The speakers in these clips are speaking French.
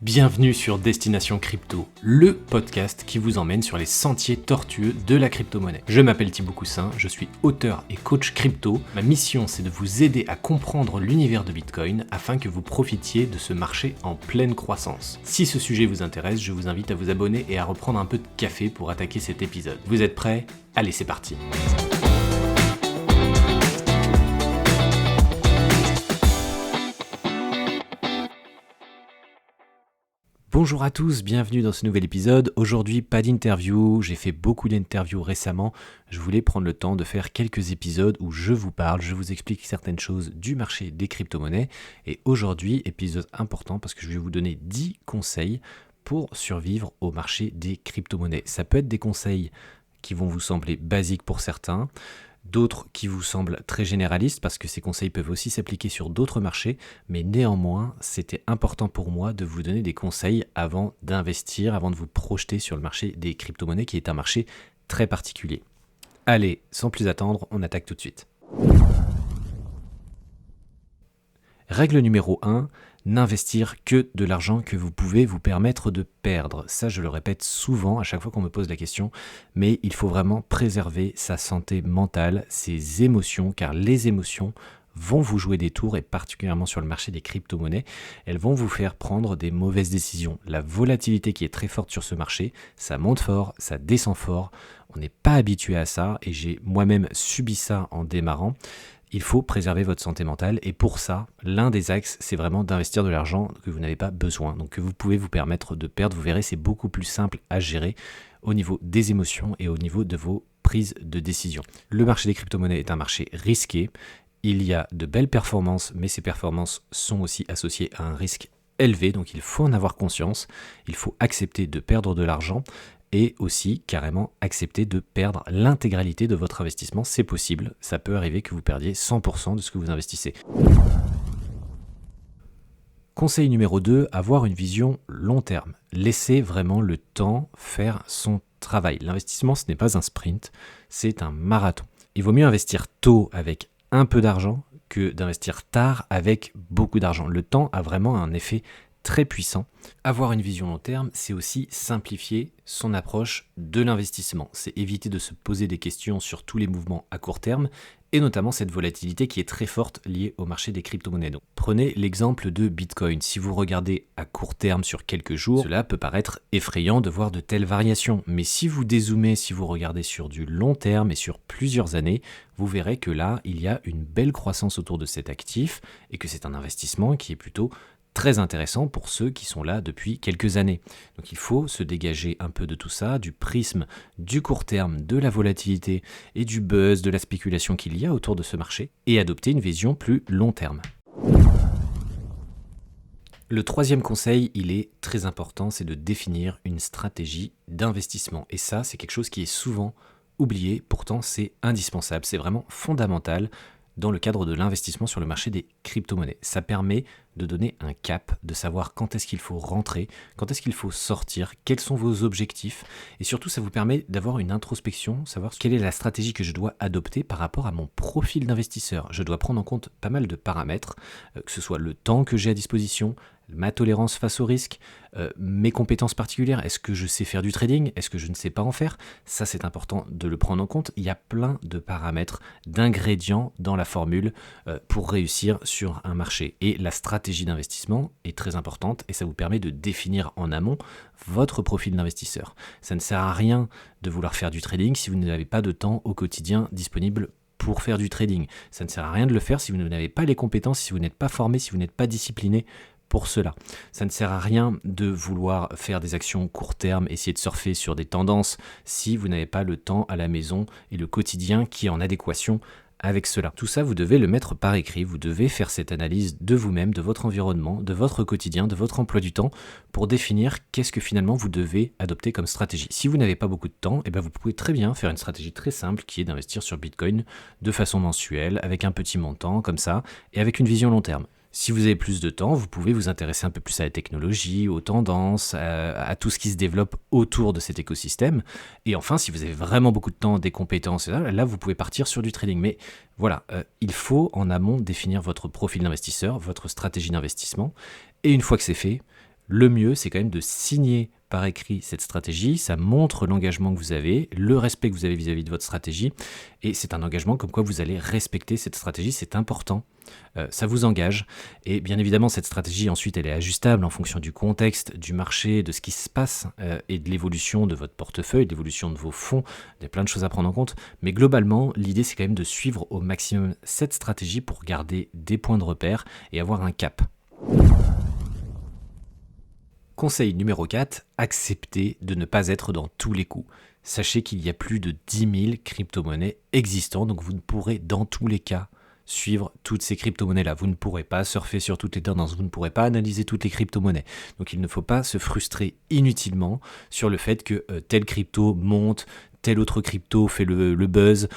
Bienvenue sur Destination Crypto, le podcast qui vous emmène sur les sentiers tortueux de la crypto-monnaie. Je m'appelle Thibaut Coussin, je suis auteur et coach crypto. Ma mission, c'est de vous aider à comprendre l'univers de Bitcoin afin que vous profitiez de ce marché en pleine croissance. Si ce sujet vous intéresse, je vous invite à vous abonner et à reprendre un peu de café pour attaquer cet épisode. Vous êtes prêts ? Allez, c'est parti. Bonjour à tous, bienvenue dans ce nouvel épisode. Aujourd'hui, pas d'interview, j'ai fait beaucoup d'interviews récemment. Je voulais prendre le temps de faire quelques épisodes où je vous parle, je vous explique certaines choses du marché des crypto-monnaies. Et aujourd'hui, épisode important parce que je vais vous donner 10 conseils pour survivre au marché des crypto-monnaies. Ça peut être des conseils qui vont vous sembler basiques pour certains, d'autres qui vous semblent très généralistes parce que ces conseils peuvent aussi s'appliquer sur d'autres marchés, mais néanmoins, c'était important pour moi de vous donner des conseils avant d'investir, avant de vous projeter sur le marché des crypto-monnaies qui est un marché très particulier. Allez, sans plus attendre, on attaque tout de suite. Règle numéro 1, n'investir que de l'argent que vous pouvez vous permettre de perdre. Ça, je le répète souvent à chaque fois qu'on me pose la question, mais il faut vraiment préserver sa santé mentale, ses émotions, car les émotions vont vous jouer des tours, et particulièrement sur le marché des crypto-monnaies, elles vont vous faire prendre des mauvaises décisions. La volatilité qui est très forte sur ce marché, ça monte fort, ça descend fort, on n'est pas habitué à ça, et j'ai moi-même subi ça en démarrant. Il faut préserver votre santé mentale et pour ça, l'un des axes, c'est vraiment d'investir de l'argent que vous n'avez pas besoin, donc que vous pouvez vous permettre de perdre. Vous verrez, c'est beaucoup plus simple à gérer au niveau des émotions et au niveau de vos prises de décision. Le marché des crypto-monnaies est un marché risqué. Il y a de belles performances, mais ces performances sont aussi associées à un risque élevé, donc il faut en avoir conscience. Il faut accepter de perdre de l'argent et aussi carrément accepter de perdre l'intégralité de votre investissement. C'est possible, ça peut arriver que vous perdiez 100% de ce que vous investissez. Conseil numéro 2, avoir une vision long terme. Laissez vraiment le temps faire son travail. L'investissement, ce n'est pas un sprint, c'est un marathon. Il vaut mieux investir tôt avec un peu d'argent que d'investir tard avec beaucoup d'argent. Le temps a vraiment un effet très puissant. Avoir une vision long terme, c'est aussi simplifier son approche de l'investissement. C'est éviter de se poser des questions sur tous les mouvements à court terme et notamment cette volatilité qui est très forte liée au marché des crypto-monnaies. Donc, prenez l'exemple de Bitcoin. Si vous regardez à court terme sur quelques jours, cela peut paraître effrayant de voir de telles variations. Mais si vous dézoomez, si vous regardez sur du long terme et sur plusieurs années, vous verrez que là, il y a une belle croissance autour de cet actif et que c'est un investissement qui est plutôt très intéressant pour ceux qui sont là depuis quelques années. Donc il faut se dégager un peu de tout ça, du prisme du court terme, de la volatilité et du buzz, de la spéculation qu'il y a autour de ce marché et adopter une vision plus long terme. Le troisième conseil, il est très important, c'est de définir une stratégie d'investissement. Et ça, c'est quelque chose qui est souvent oublié, pourtant c'est indispensable, c'est vraiment fondamental dans le cadre de l'investissement sur le marché des crypto-monnaies. Ça permet de donner un cap, de savoir quand est-ce qu'il faut rentrer, quand est-ce qu'il faut sortir, quels sont vos objectifs, et surtout ça vous permet d'avoir une introspection, savoir quelle est la stratégie que je dois adopter par rapport à mon profil d'investisseur. Je dois prendre en compte pas mal de paramètres, que ce soit le temps que j'ai à disposition, ma tolérance face au risque, mes compétences particulières, est-ce que je sais faire du trading, est-ce que je ne sais pas en faire, ça c'est important de le prendre en compte. Il y a plein de paramètres, d'ingrédients dans la formule pour réussir sur un marché, et la stratégie d'investissement est très importante et ça vous permet de définir en amont votre profil d'investisseur. Ça ne sert à rien de vouloir faire du trading si vous n'avez pas de temps au quotidien disponible pour faire du trading. Ça ne sert à rien de le faire si vous n'avez pas les compétences, si vous n'êtes pas formé, si vous n'êtes pas discipliné pour cela. Ça ne sert à rien de vouloir faire des actions court terme, essayer de surfer sur des tendances si vous n'avez pas le temps à la maison et le quotidien qui est en adéquation avec cela. Tout ça, vous devez le mettre par écrit, vous devez faire cette analyse de vous-même, de votre environnement, de votre quotidien, de votre emploi du temps pour définir qu'est-ce que finalement vous devez adopter comme stratégie. Si vous n'avez pas beaucoup de temps, vous pouvez très bien faire une stratégie très simple qui est d'investir sur Bitcoin de façon mensuelle, avec un petit montant comme ça, et avec une vision long terme. Si vous avez plus de temps, vous pouvez vous intéresser un peu plus à la technologie, aux tendances, à tout ce qui se développe autour de cet écosystème. Et enfin, si vous avez vraiment beaucoup de temps, des compétences, là vous pouvez partir sur du trading. Mais voilà, il faut en amont définir votre profil d'investisseur, votre stratégie d'investissement. Et une fois que c'est fait, Le mieux, c'est quand même de signer par écrit cette stratégie. Ça montre l'engagement que vous avez, le respect que vous avez vis-à-vis de votre stratégie. Et c'est un engagement comme quoi vous allez respecter cette stratégie. C'est important. Ça vous engage. Et bien évidemment, cette stratégie, ensuite, elle est ajustable en fonction du contexte, du marché, de ce qui se passe et de l'évolution de votre portefeuille, de l'évolution de vos fonds. Il y a plein de choses à prendre en compte. Mais globalement, l'idée, c'est quand même de suivre au maximum cette stratégie pour garder des points de repère et avoir un cap. Conseil numéro 4, acceptez de ne pas être dans tous les coups. Sachez qu'il y a plus de 10 000 crypto-monnaies existantes, donc vous ne pourrez dans tous les cas suivre toutes ces crypto-monnaies-là. Vous ne pourrez pas surfer sur toutes les tendances, vous ne pourrez pas analyser toutes les crypto-monnaies. Donc il ne faut pas se frustrer inutilement sur le fait que telle crypto monte, telle autre crypto fait le buzz,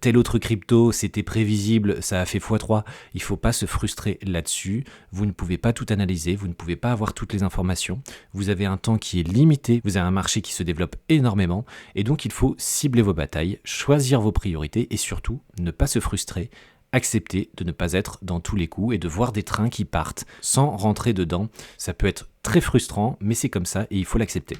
telle autre crypto, c'était prévisible, ça a fait x3. Il ne faut pas se frustrer là-dessus. Vous ne pouvez pas tout analyser, vous ne pouvez pas avoir toutes les informations. Vous avez un temps qui est limité, vous avez un marché qui se développe énormément, et donc il faut cibler vos batailles, choisir vos priorités, et surtout, ne pas se frustrer. Accepter de ne pas être dans tous les coups et de voir des trains qui partent sans rentrer dedans. Ça peut être très frustrant, mais c'est comme ça et il faut l'accepter.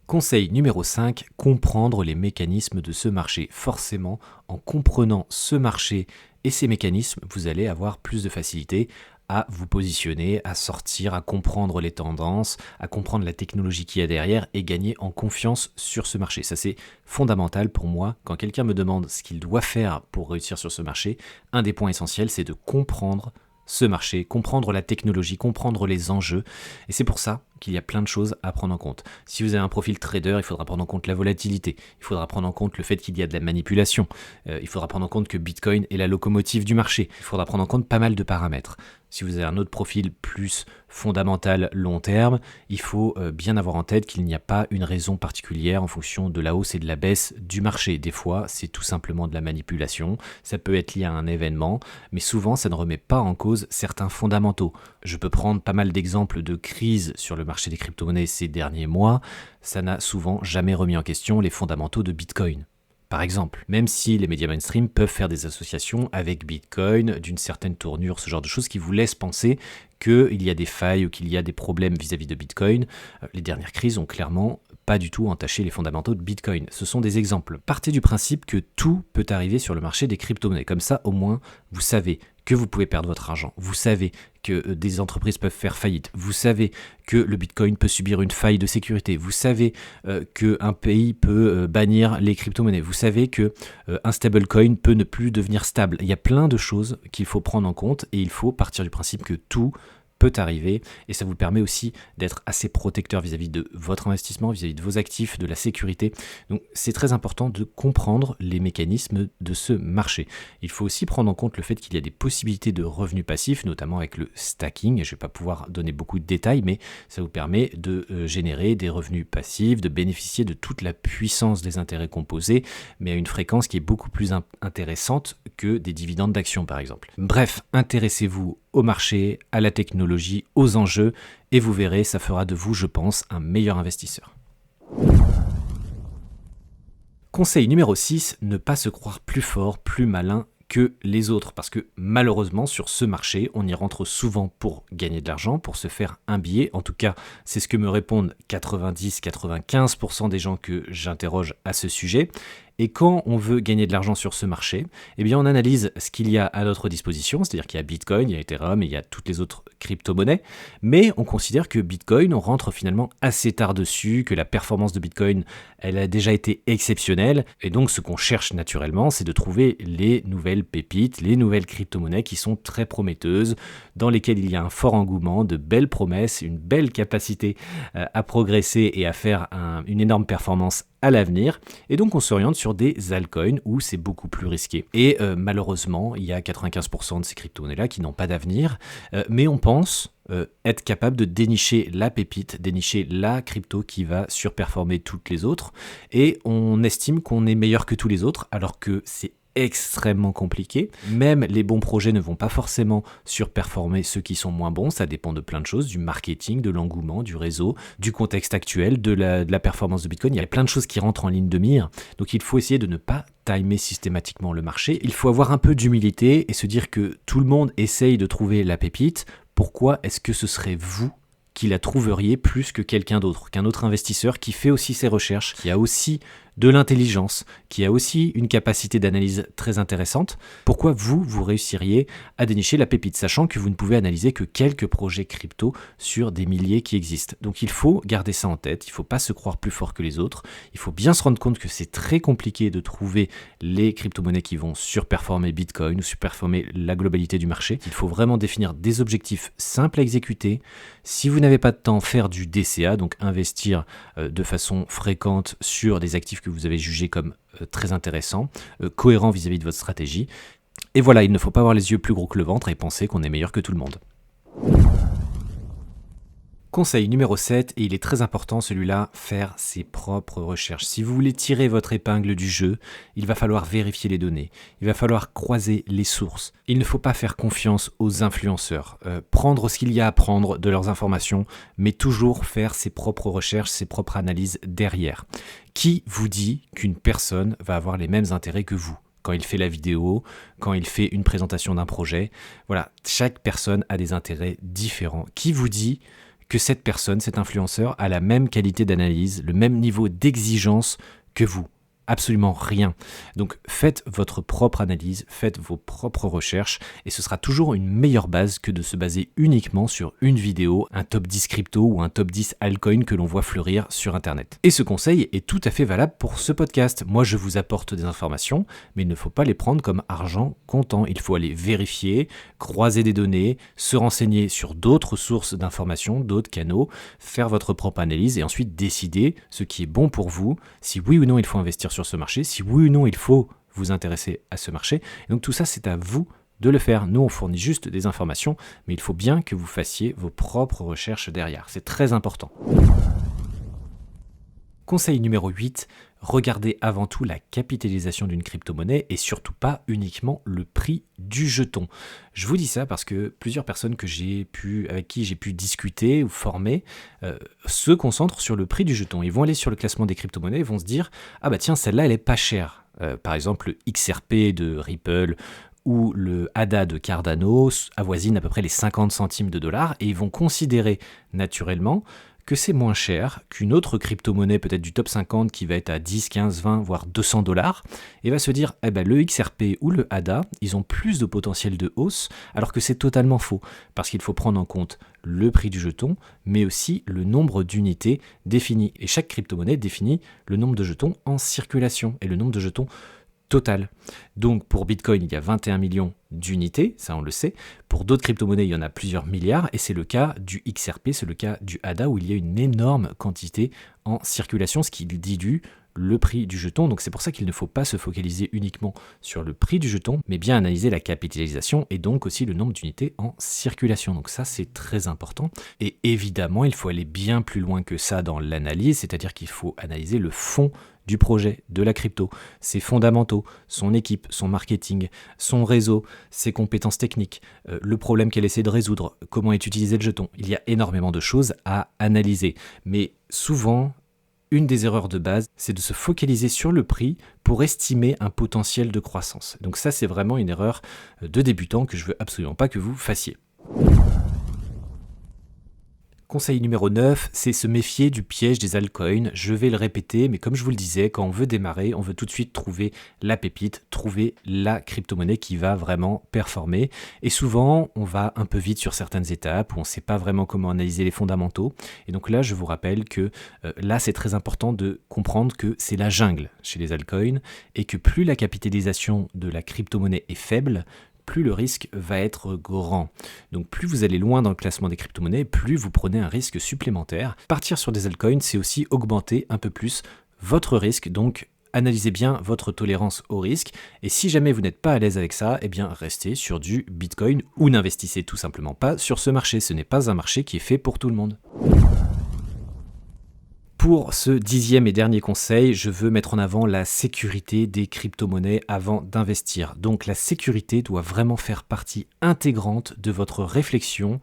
Conseil numéro 5, comprendre les mécanismes de ce marché. Forcément, en comprenant ce marché et ses mécanismes, vous allez avoir plus de facilité à vous positionner, à sortir, à comprendre les tendances, à comprendre la technologie qu'il y a derrière et gagner en confiance sur ce marché. Ça, c'est fondamental pour moi. Quand quelqu'un me demande ce qu'il doit faire pour réussir sur ce marché, un des points essentiels, c'est de comprendre ce marché, comprendre la technologie, comprendre les enjeux. Et c'est pour ça qu'il y a plein de choses à prendre en compte. Si vous avez un profil trader, il faudra prendre en compte la volatilité, il faudra prendre en compte le fait qu'il y a de la manipulation, il faudra prendre en compte que Bitcoin est la locomotive du marché, il faudra prendre en compte pas mal de paramètres. Si vous avez un autre profil plus fondamental long terme, il faut bien avoir en tête qu'il n'y a pas une raison particulière en fonction de la hausse et de la baisse du marché. Des fois, c'est tout simplement de la manipulation, ça peut être lié à un événement, mais souvent ça ne remet pas en cause certains fondamentaux. Je peux prendre pas mal d'exemples de crises sur le marché des crypto-monnaies ces derniers mois, ça n'a souvent jamais remis en question les fondamentaux de Bitcoin. Par exemple, même si les médias mainstream peuvent faire des associations avec Bitcoin, d'une certaine tournure, ce genre de choses qui vous laissent penser qu'il y a des failles ou qu'il y a des problèmes vis-à-vis de Bitcoin, les dernières crises ont clairement pas du tout entaché les fondamentaux de Bitcoin. Ce sont des exemples. Partez du principe que tout peut arriver sur le marché des crypto-monnaies. Comme ça, au moins, vous savez que vous pouvez perdre votre argent. Vous savez que des entreprises peuvent faire faillite. Vous savez que le Bitcoin peut subir une faille de sécurité. Vous savez qu'un pays peut bannir les crypto-monnaies. Vous savez qu'un stablecoin peut ne plus devenir stable. Il y a plein de choses qu'il faut prendre en compte et il faut partir du principe que tout peut arriver et ça vous permet aussi d'être assez protecteur vis-à-vis de votre investissement, vis-à-vis de vos actifs, de la sécurité. Donc c'est très important de comprendre les mécanismes de ce marché. Il faut aussi prendre en compte le fait qu'il y a des possibilités de revenus passifs, notamment avec le stacking. Je ne vais pas pouvoir donner beaucoup de détails, mais ça vous permet de générer des revenus passifs, de bénéficier de toute la puissance des intérêts composés, mais à une fréquence qui est beaucoup plus intéressante que des dividendes d'actions par exemple. Bref, intéressez-vous au marché, à la technologie, aux enjeux, et vous verrez, ça fera de vous, je pense, un meilleur investisseur. Conseil numéro 6, ne pas se croire plus fort, plus malin que les autres, parce que malheureusement sur ce marché, on y rentre souvent pour gagner de l'argent, pour se faire un billet. En tout cas, c'est ce que me répondent 90-95% des gens que j'interroge à ce sujet. Et quand on veut gagner de l'argent sur ce marché, eh bien on analyse ce qu'il y a à notre disposition, c'est-à-dire qu'il y a Bitcoin, il y a Ethereum et il y a toutes les autres crypto-monnaies, mais on considère que Bitcoin, on rentre finalement assez tard dessus, que la performance de Bitcoin, elle a déjà été exceptionnelle, et donc ce qu'on cherche naturellement, c'est de trouver les nouvelles pépites, les nouvelles crypto-monnaies qui sont très prometteuses, dans lesquelles il y a un fort engouement, de belles promesses, une belle capacité à progresser et à faire une énorme performance à l'avenir, et donc on s'oriente sur des altcoins où c'est beaucoup plus risqué. Et malheureusement, il y a 95% de ces crypto-monnaies-là qui n'ont pas d'avenir, mais on pense être capable de dénicher la pépite, dénicher la crypto qui va surperformer toutes les autres, et on estime qu'on est meilleur que tous les autres, alors que c'est extrêmement compliqué. Même les bons projets ne vont pas forcément surperformer ceux qui sont moins bons, ça dépend de plein de choses, du marketing, de l'engouement, du réseau, du contexte actuel, de la performance de Bitcoin. Il y a plein de choses qui rentrent en ligne de mire, donc il faut essayer de ne pas timer systématiquement le marché. Il faut avoir un peu d'humilité et se dire que tout le monde essaye de trouver la pépite. pourquoi est-ce que ce serait vous qui la trouveriez plus que quelqu'un d'autre, qu'un autre investisseur qui fait aussi ses recherches, qui a aussi de l'intelligence, qui a aussi une capacité d'analyse très intéressante? Pourquoi vous réussiriez à dénicher la pépite, sachant que vous ne pouvez analyser que quelques projets crypto sur des milliers qui existent? Donc il faut garder ça en tête, il ne faut pas se croire plus fort que les autres, il faut bien se rendre compte que c'est très compliqué de trouver les crypto-monnaies qui vont surperformer Bitcoin ou surperformer la globalité du marché. Il faut vraiment définir des objectifs simples à exécuter. Si vous n'avez pas de temps, faire du DCA, donc investir de façon fréquente sur des actifs que vous avez jugés comme très intéressants, cohérents vis-à-vis de votre stratégie. Et voilà, il ne faut pas avoir les yeux plus gros que le ventre et penser qu'on est meilleur que tout le monde. Conseil numéro 7, et il est très important celui-là, faire ses propres recherches. Si vous voulez tirer votre épingle du jeu, il va falloir vérifier les données, il va falloir croiser les sources. Il ne faut pas faire confiance aux influenceurs, prendre ce qu'il y a à prendre de leurs informations, mais toujours faire ses propres recherches, ses propres analyses derrière. Qui vous dit qu'une personne va avoir les mêmes intérêts que vous ? Quand il fait la vidéo, quand il fait une présentation d'un projet, voilà, chaque personne a des intérêts différents. Qui vous dit que cette personne, cet influenceur, a la même qualité d'analyse, le même niveau d'exigence que vous? Absolument rien. Donc faites votre propre analyse, faites vos propres recherches et ce sera toujours une meilleure base que de se baser uniquement sur une vidéo, un top 10 crypto ou un top 10 altcoin que l'on voit fleurir sur internet. Et ce conseil est tout à fait valable pour ce podcast. Moi je vous apporte des informations, mais il ne faut pas les prendre comme argent comptant. Il faut aller vérifier, croiser des données, se renseigner sur d'autres sources d'informations, d'autres canaux, faire votre propre analyse et ensuite décider ce qui est bon pour vous, si oui ou non il faut investir sur ce marché, si oui ou non il faut vous intéresser à ce marché. Et donc tout ça, c'est à vous de le faire. Nous, on fournit juste des informations, mais il faut bien que vous fassiez vos propres recherches derrière. C'est très important. Conseil numéro 8, regardez avant tout la capitalisation d'une crypto-monnaie et surtout pas uniquement le prix du jeton. Je vous dis ça parce que plusieurs personnes avec qui j'ai pu discuter ou former se concentrent sur le prix du jeton. Ils vont aller sur le classement des crypto-monnaies et vont se dire « Ah bah tiens, celle-là, elle est pas chère. » Par exemple, le XRP de Ripple ou le ADA de Cardano avoisine à peu près les 50 centimes de dollars et ils vont considérer naturellement que c'est moins cher qu'une autre crypto-monnaie peut-être du top 50 qui va être à 10, 15, 20, voire 200 dollars et va se dire le XRP ou le ADA, ils ont plus de potentiel de hausse alors que c'est totalement faux parce qu'il faut prendre en compte le prix du jeton mais aussi le nombre d'unités définies et chaque crypto-monnaie définit le nombre de jetons en circulation et le nombre de jetons total. Donc pour Bitcoin, il y a 21 millions d'unités, ça on le sait. Pour d'autres crypto-monnaies, il y en a plusieurs milliards et c'est le cas du XRP, c'est le cas du ADA où il y a une énorme quantité en circulation, ce qui dilue le prix du jeton. Donc c'est pour ça qu'il ne faut pas se focaliser uniquement sur le prix du jeton, mais bien analyser la capitalisation et donc aussi le nombre d'unités en circulation. Donc ça c'est très important. Et évidemment, il faut aller bien plus loin que ça dans l'analyse, c'est-à-dire qu'il faut analyser le fond du projet, de la crypto, ses fondamentaux, son équipe, son marketing, son réseau, ses compétences techniques, le problème qu'elle essaie de résoudre, comment est utilisé le jeton. Il y a énormément de choses à analyser. Mais souvent, une des erreurs de base, c'est de se focaliser sur le prix pour estimer un potentiel de croissance. Donc ça, c'est vraiment une erreur de débutant que je veux absolument pas que vous fassiez. Conseil numéro 9, c'est se méfier du piège des altcoins. Je vais le répéter, mais comme je vous le disais, quand on veut démarrer, on veut tout de suite trouver la pépite, trouver la crypto-monnaie qui va vraiment performer. Et souvent, on va un peu vite sur certaines étapes où on ne sait pas vraiment comment analyser les fondamentaux. Et donc là, je vous rappelle que là, c'est très important de comprendre que c'est la jungle chez les altcoins et que plus la capitalisation de la crypto-monnaie est faible, plus le risque va être grand. Donc plus vous allez loin dans le classement des crypto-monnaies, plus vous prenez un risque supplémentaire. Partir sur des altcoins, c'est aussi augmenter un peu plus votre risque, donc analysez bien votre tolérance au risque. Et si jamais vous n'êtes pas à l'aise avec ça, eh bien restez sur du Bitcoin ou n'investissez tout simplement pas sur ce marché. Ce n'est pas un marché qui est fait pour tout le monde. Pour ce 10e et dernier conseil, je veux mettre en avant la sécurité des crypto-monnaies avant d'investir. Donc la sécurité doit vraiment faire partie intégrante de votre réflexion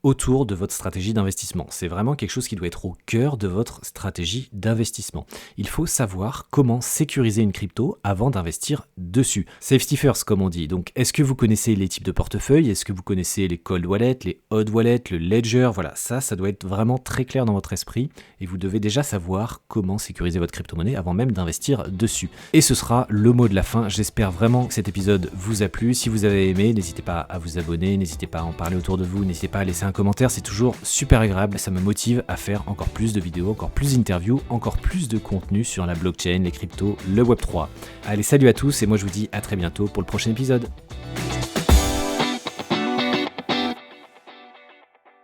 autour de votre stratégie d'investissement. C'est vraiment quelque chose qui doit être au cœur de votre stratégie d'investissement. Il faut savoir comment sécuriser une crypto avant d'investir dessus. Safety first, comme on dit. Donc, est-ce que vous connaissez les types de portefeuilles? Est-ce que vous connaissez les cold wallets, les hot wallets, le ledger? Voilà, ça doit être vraiment très clair dans votre esprit et vous devez déjà savoir comment sécuriser votre crypto-monnaie avant même d'investir dessus. Et ce sera le mot de la fin. J'espère vraiment que cet épisode vous a plu. Si vous avez aimé, n'hésitez pas à vous abonner, n'hésitez pas à en parler autour de vous, n'hésitez pas à laisser un commentaire, c'est toujours super agréable. Ça me motive à faire encore plus de vidéos, encore plus d'interviews, encore plus de contenu sur la blockchain, les cryptos, le Web3. Allez, salut à tous et moi je vous dis à très bientôt pour le prochain épisode.